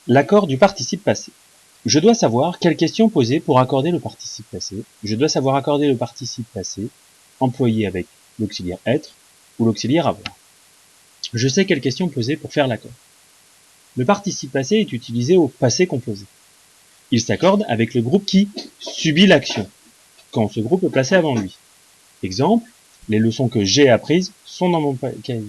L'accord du participe passé. Je dois savoir quelle question poser pour accorder le participe passé. Je dois savoir accorder le participe passé employé avec l'auxiliaire être ou l'auxiliaire avoir. Je sais quelle question poser pour faire l'accord. Le participe passé est utilisé au passé composé. Il s'accorde avec le groupe qui subit l'action, quand ce groupe est placé avant lui. Exemple, les leçons que j'ai apprises sont dans mon cahier.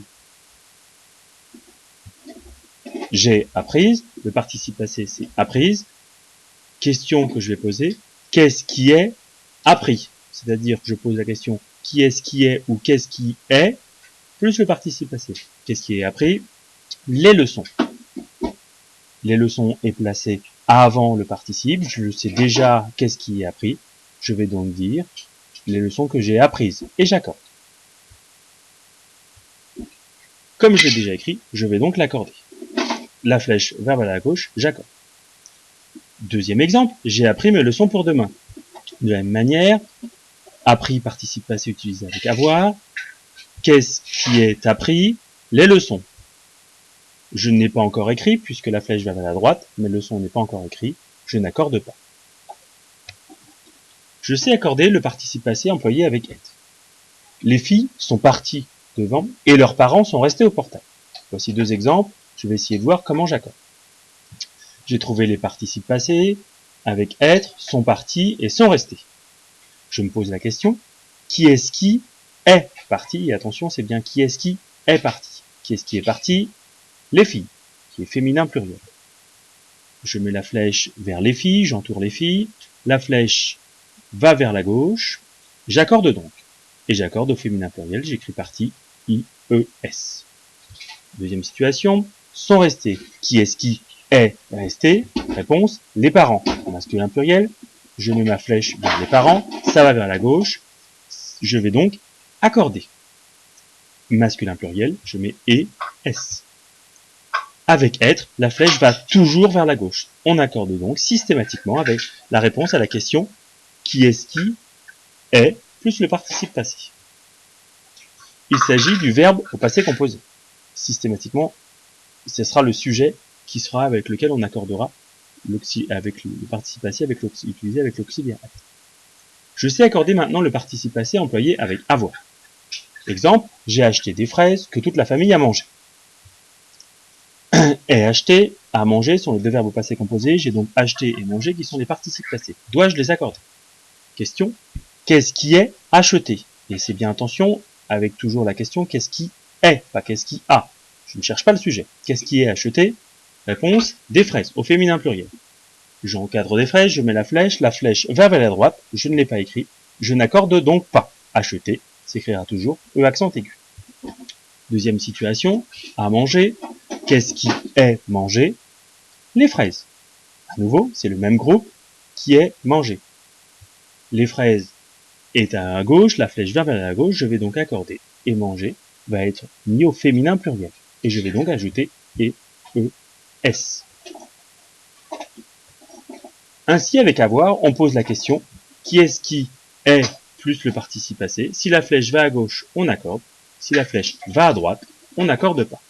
J'ai apprise, le participe passé c'est apprise. Question que je vais poser, qu'est-ce qui est appris? C'est-à-dire que je pose la question qui est-ce qui est ou qu'est-ce qui est, plus le participe passé. Qu'est-ce qui est appris? Les leçons. Les leçons est placé avant le participe, je sais déjà qu'est-ce qui est appris. Je vais donc dire les leçons que j'ai apprises et j'accorde. Comme je l'ai déjà écrit, je vais donc l'accorder. La flèche va vers la gauche, j'accorde. Deuxième exemple, j'ai appris mes leçons pour demain. De la même manière, appris, participe passé utilisé avec avoir. Qu'est-ce qui est appris? Les leçons. Je n'ai pas encore écrit, puisque la flèche va vers la droite, mes leçons n'est pas encore écrit, je n'accorde pas. Je sais accorder le participe passé employé avec être. Les filles sont parties devant et leurs parents sont restés au portail. Voici deux exemples, je vais essayer de voir comment j'accorde. J'ai trouvé les participes passés avec être, sont partis et sont restés. Je me pose la question, qui est-ce qui est parti? Et attention, c'est bien qui est-ce qui est parti. Qui est-ce qui est parti? Les filles, qui est féminin pluriel. Je mets la flèche vers les filles, j'entoure les filles. La flèche va vers la gauche. J'accorde donc. Et j'accorde au féminin pluriel, j'écris partie, I-E-S. Deuxième situation, sont restés. Qui est-ce qui est resté? Réponse, les parents. Masculin pluriel, je mets ma flèche vers les parents, ça va vers la gauche. Je vais donc accorder. Masculin pluriel, je mets E-S. Avec être, la flèche va toujours vers la gauche. On accorde donc systématiquement avec la réponse à la question qui est-ce qui est plus le participe passé. Il s'agit du verbe au passé composé. Systématiquement, ce sera le sujet qui sera avec lequel on accordera avec le participe passé utilisé avec l'auxiliaire être. Je sais accorder maintenant le participe passé employé avec avoir. Exemple, j'ai acheté des fraises que toute la famille a mangé. Et acheter, à manger sont les deux verbes au passé composé. J'ai donc acheté et mangé qui sont les participes passés. Dois-je les accorder? Question, qu'est-ce qui est acheté? Et c'est bien attention, avec toujours la question qu'est-ce qui est, pas qu'est-ce qui a. Je ne cherche pas le sujet. Qu'est-ce qui est acheté? Réponse, des fraises, au féminin pluriel. J'encadre des fraises, je mets la flèche va vers la droite, je ne l'ai pas écrit, je n'accorde donc pas. Acheter s'écrira toujours E accent aigu. Deuxième situation, à manger, qu'est-ce qui est mangé? Les fraises. À nouveau, c'est le même groupe qui est mangé. Les fraises est à gauche, la flèche va vers la gauche, je vais donc accorder. Et manger va être mis au féminin pluriel. Et je vais donc ajouter E, S. Ainsi, avec avoir, on pose la question, qui est-ce qui est plus le participe passé? Si la flèche va à gauche, on accorde. Si la flèche va à droite, on n'accorde pas.